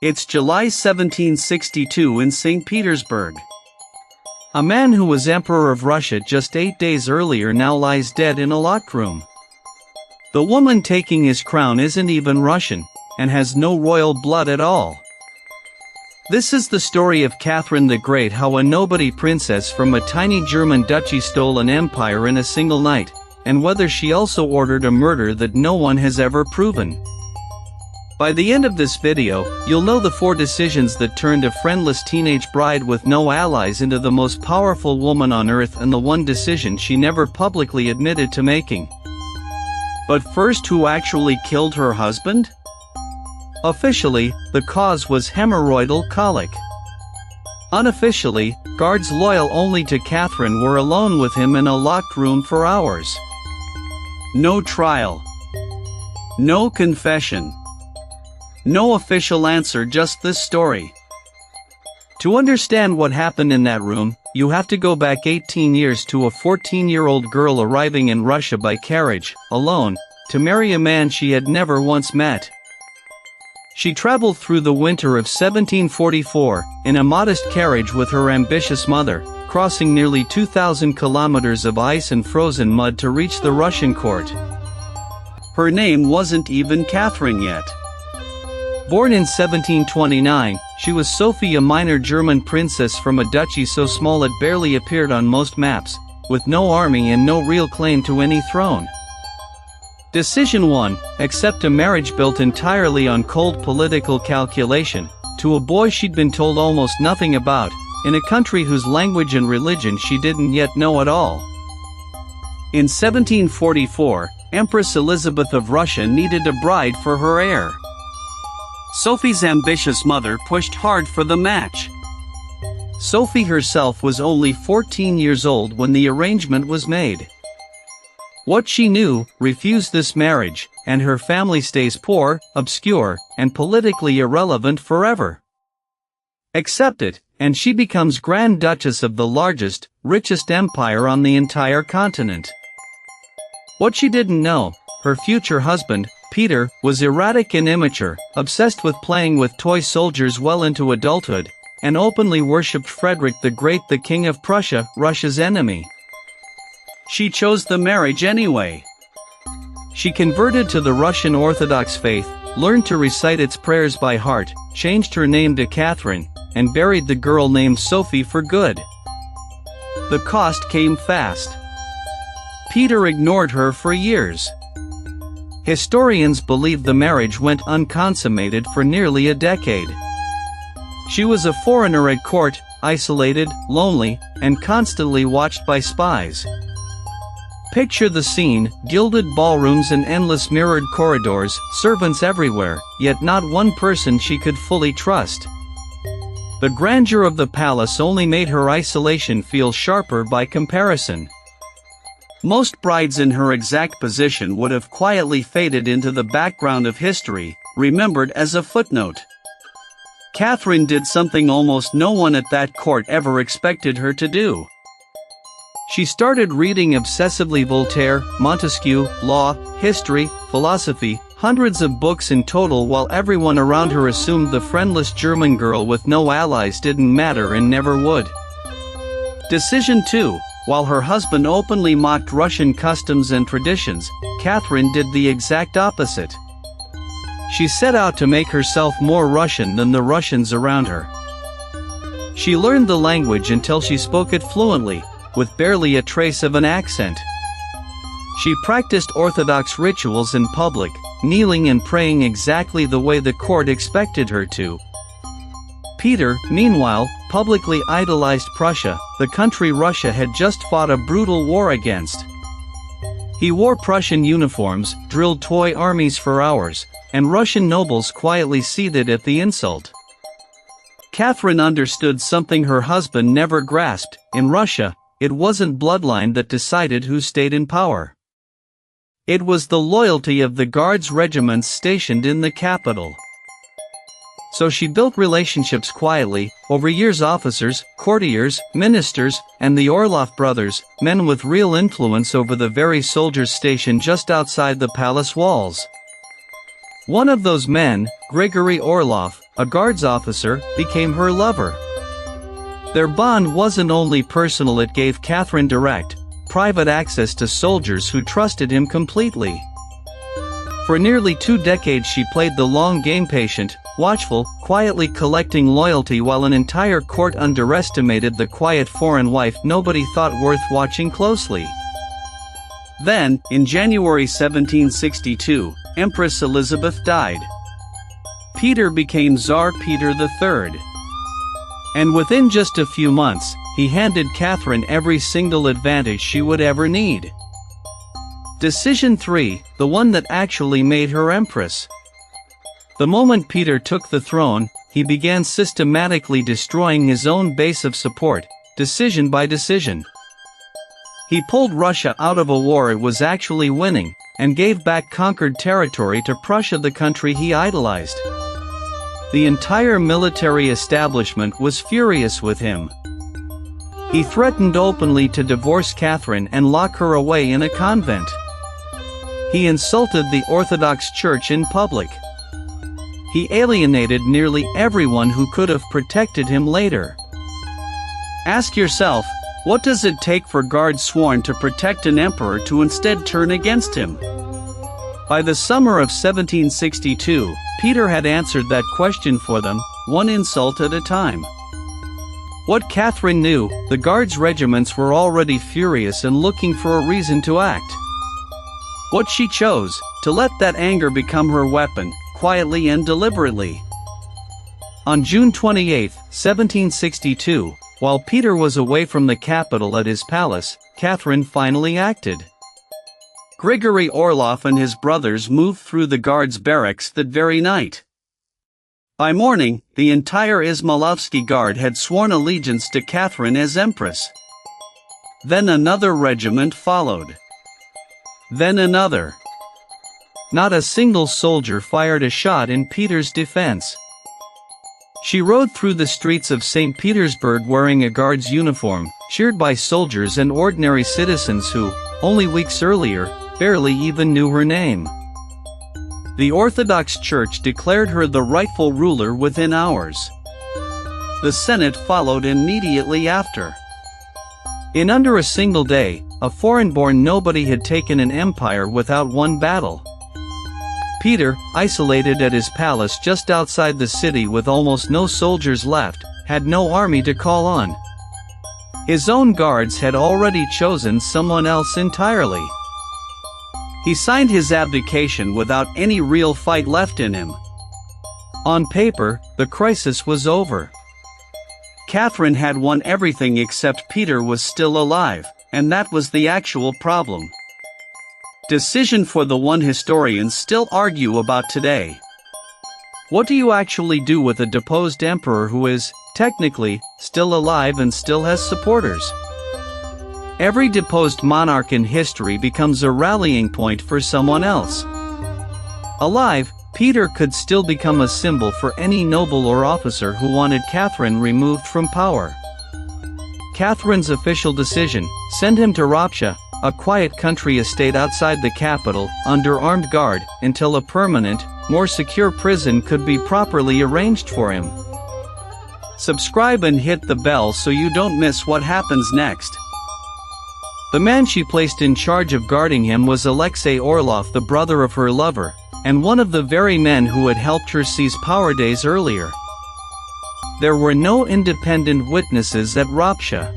It's July 1762 in St. Petersburg. A man who was Emperor of Russia just 8 days earlier now lies dead in a locked room. The woman taking his crown isn't even Russian, and has no royal blood at all. This is the story of Catherine the Great, how a nobody princess from a tiny German duchy stole an empire in a single night, and whether she also ordered a murder that no one has ever proven. By the end of this video, you'll know the 4 decisions that turned a friendless teenage bride with no allies into the most powerful woman on earth, and the one decision she never publicly admitted to making. But first, who actually killed her husband? Officially, the cause was hemorrhoidal colic. Unofficially, guards loyal only to Catherine were alone with him in a locked room for hours. No trial. No confession. No official answer, just this story. To understand what happened in that room, you have to go back 18 years to a 14-year-old girl arriving in Russia by carriage, alone, to marry a man she had never once met. She traveled through the winter of 1744, in a modest carriage with her ambitious mother, crossing nearly 2,000 kilometers of ice and frozen mud to reach the Russian court. Her name wasn't even Catherine yet. Born in 1729, she was Sophie, a minor German princess from a duchy so small it barely appeared on most maps, with no army and no real claim to any throne. Decision 1. Accept a marriage built entirely on cold political calculation, to a boy she'd been told almost nothing about, in a country whose language and religion she didn't yet know at all. In 1744, Empress Elizabeth of Russia needed a bride for her heir. Sophie's ambitious mother pushed hard for the match. Sophie herself was only 14 years old when the arrangement was made. What she knew, refused this marriage, and her family stays poor, obscure, and politically irrelevant forever. Accept it, and she becomes Grand Duchess of the largest, richest empire on the entire continent. What she didn't know, her future husband, Peter, was erratic and immature, obsessed with playing with toy soldiers well into adulthood, and openly worshipped Frederick the Great, the King of Prussia, Russia's enemy. She chose the marriage anyway. She converted to the Russian Orthodox faith, learned to recite its prayers by heart, changed her name to Catherine, and buried the girl named Sophie for good. The cost came fast. Peter ignored her for years. Historians believe the marriage went unconsummated for nearly a decade. She was a foreigner at court, isolated, lonely, and constantly watched by spies. Picture the scene: gilded ballrooms and endless mirrored corridors, servants everywhere, yet not one person she could fully trust. The grandeur of the palace only made her isolation feel sharper by comparison. Most brides in her exact position would have quietly faded into the background of history, remembered as a footnote. Catherine did something almost no one at that court ever expected her to do. She started reading obsessively Voltaire, Montesquieu, law, history, philosophy, hundreds of books in total, while everyone around her assumed the friendless German girl with no allies didn't matter and never would. Decision 2. While her husband openly mocked Russian customs and traditions, Catherine did the exact opposite. She set out to make herself more Russian than the Russians around her. She learned the language until she spoke it fluently, with barely a trace of an accent. She practiced Orthodox rituals in public, kneeling and praying exactly the way the court expected her to. Peter, meanwhile, publicly idolized Prussia, the country Russia had just fought a brutal war against. He wore Prussian uniforms, drilled toy armies for hours, and Russian nobles quietly seethed at the insult. Catherine understood something her husband never grasped: in Russia, it wasn't bloodline that decided who stayed in power. It was the loyalty of the Guards regiments stationed in the capital. So she built relationships quietly. Over years, officers, courtiers, ministers, and the Orlov brothers, men with real influence over the very soldiers stationed just outside the palace walls. One of those men, Grigory Orlov, a guards officer, became her lover. Their bond wasn't only personal, it gave Catherine direct, private access to soldiers who trusted him completely. For nearly 2 decades she played the long game, patient, watchful, quietly collecting loyalty while an entire court underestimated the quiet foreign wife nobody thought worth watching closely. Then, in January 1762, Empress Elizabeth died. Peter became Tsar Peter III. And within just a few months, he handed Catherine every single advantage she would ever need. Decision 3, the one that actually made her empress. The moment Peter took the throne, he began systematically destroying his own base of support, decision by decision. He pulled Russia out of a war it was actually winning, and gave back conquered territory to Prussia, the country he idolized. The entire military establishment was furious with him. He threatened openly to divorce Catherine and lock her away in a convent. He insulted the Orthodox Church in public. He alienated nearly everyone who could have protected him later. Ask yourself, what does it take for guards sworn to protect an emperor to instead turn against him? By the summer of 1762, Peter had answered that question for them, one insult at a time. What Catherine knew, the guards' regiments were already furious and looking for a reason to act. What she chose, to let that anger become her weapon, quietly and deliberately. On June 28, 1762, while Peter was away from the capital at his palace, Catherine finally acted. Grigory Orlov and his brothers moved through the guards' barracks that very night. By morning, the entire Izmailovsky Guard had sworn allegiance to Catherine as empress. Then another regiment followed. Then another. Not a single soldier fired a shot in Peter's defense. She rode through the streets of St. Petersburg wearing a guard's uniform, cheered by soldiers and ordinary citizens who, only weeks earlier, barely even knew her name. The Orthodox Church declared her the rightful ruler within hours. The Senate followed immediately after. In under a single day, a foreign-born nobody had taken an empire without one battle. Peter, isolated at his palace just outside the city with almost no soldiers left, had no army to call on. His own guards had already chosen someone else entirely. He signed his abdication without any real fight left in him. On paper, the crisis was over. Catherine had won everything except Peter was still alive, and that was the actual problem. Decision for the one historians still argue about today. What do you actually do with a deposed emperor who is, technically, still alive and still has supporters? Every deposed monarch in history becomes a rallying point for someone else. Alive, Peter could still become a symbol for any noble or officer who wanted Catherine removed from power. Catherine's official decision, send him to Ropsha, a quiet country estate outside the capital, under armed guard, until a permanent, more secure prison could be properly arranged for him. Subscribe and hit the bell so you don't miss what happens next. The man she placed in charge of guarding him was Alexei Orlov, the brother of her lover, and one of the very men who had helped her seize power days earlier. There were no independent witnesses at Ropsha.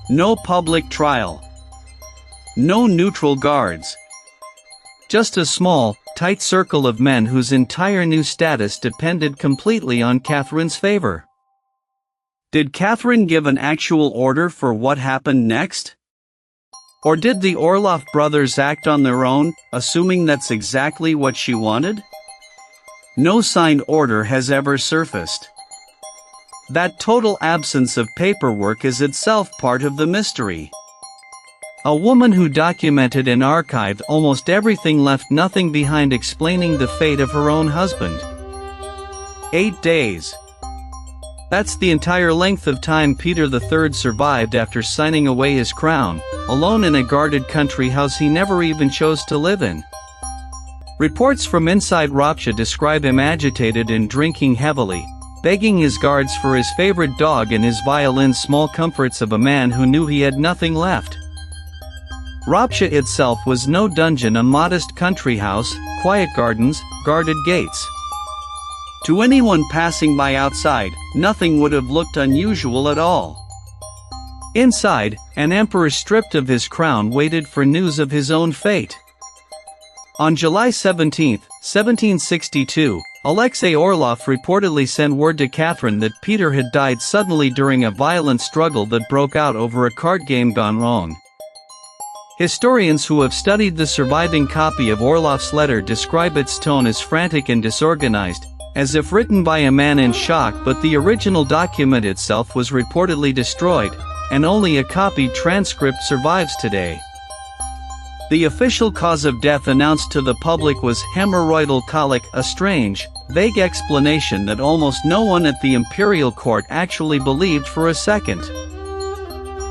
No public trial. No neutral guards. Just a small, tight circle of men whose entire new status depended completely on Catherine's favor. Did Catherine give an actual order for what happened next? Or did the Orlov brothers act on their own, assuming that's exactly what she wanted? No signed order has ever surfaced. That total absence of paperwork is itself part of the mystery. A woman who documented and archived almost everything left nothing behind explaining the fate of her own husband. 8 days. That's the entire length of time Peter III survived after signing away his crown, alone in a guarded country house he never even chose to live in. Reports from inside Ropsha describe him agitated and drinking heavily, begging his guards for his favorite dog and his violin, small comforts of a man who knew he had nothing left. Ropsha itself was no dungeon, a modest country house, quiet gardens, guarded gates. To anyone passing by outside, nothing would have looked unusual at all. Inside, an emperor stripped of his crown waited for news of his own fate. On July 17, 1762, Alexei Orlov reportedly sent word to Catherine that Peter had died suddenly during a violent struggle that broke out over a card game gone wrong. Historians who have studied the surviving copy of Orlov's letter describe its tone as frantic and disorganized, as if written by a man in shock, but the original document itself was reportedly destroyed, and only a copied transcript survives today. The official cause of death announced to the public was hemorrhoidal colic, a strange, vague explanation that almost no one at the imperial court actually believed for a second.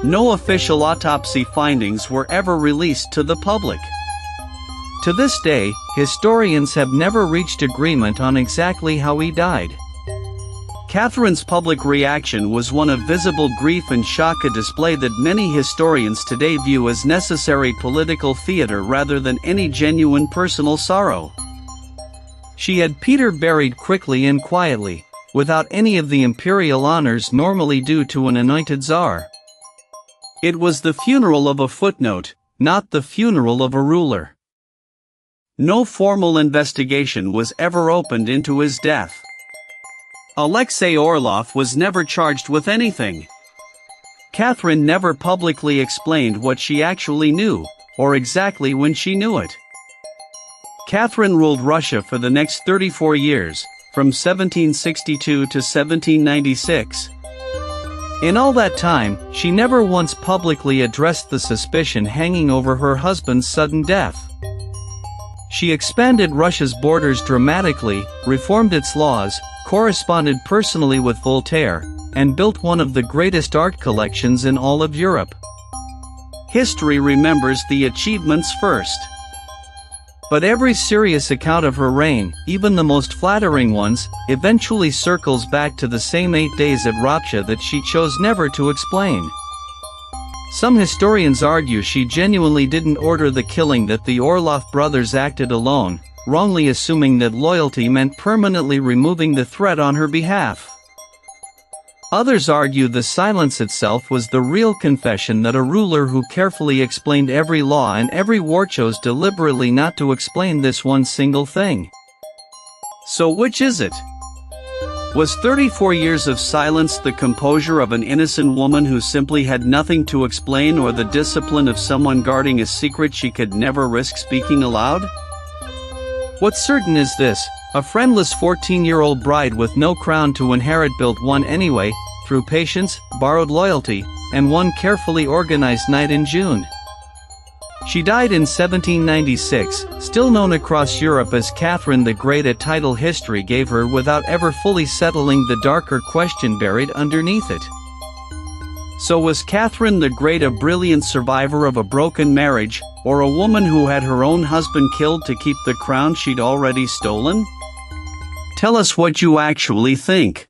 No official autopsy findings were ever released to the public. To this day, historians have never reached agreement on exactly how he died. Catherine's public reaction was one of visible grief and shock, a display that many historians today view as necessary political theater rather than any genuine personal sorrow. She had Peter buried quickly and quietly, without any of the imperial honors normally due to an anointed czar. It was the funeral of a footnote, not the funeral of a ruler. No formal investigation was ever opened into his death. Alexei Orlov was never charged with anything. Catherine never publicly explained what she actually knew, or exactly when she knew it. Catherine ruled Russia for the next 34 years, from 1762 to 1796. In all that time, she never once publicly addressed the suspicion hanging over her husband's sudden death. She expanded Russia's borders dramatically, reformed its laws, corresponded personally with Voltaire, and built one of the greatest art collections in all of Europe. History remembers the achievements first. But every serious account of her reign, even the most flattering ones, eventually circles back to the same 8 days at Ropsha that she chose never to explain. Some historians argue she genuinely didn't order the killing, that the Orlov brothers acted alone, wrongly assuming that loyalty meant permanently removing the threat on her behalf. Others argue the silence itself was the real confession, that a ruler who carefully explained every law and every war chose deliberately not to explain this one single thing. So which is it? Was 34 years of silence the composure of an innocent woman who simply had nothing to explain, or the discipline of someone guarding a secret she could never risk speaking aloud? What's certain is this: a friendless 14-year-old bride with no crown to inherit built one anyway, through patience, borrowed loyalty, and one carefully organized night in June. She died in 1796, still known across Europe as Catherine the Great, a title history gave her without ever fully settling the darker question buried underneath it. So was Catherine the Great a brilliant survivor of a broken marriage, or a woman who had her own husband killed to keep the crown she'd already stolen? Tell us what you actually think.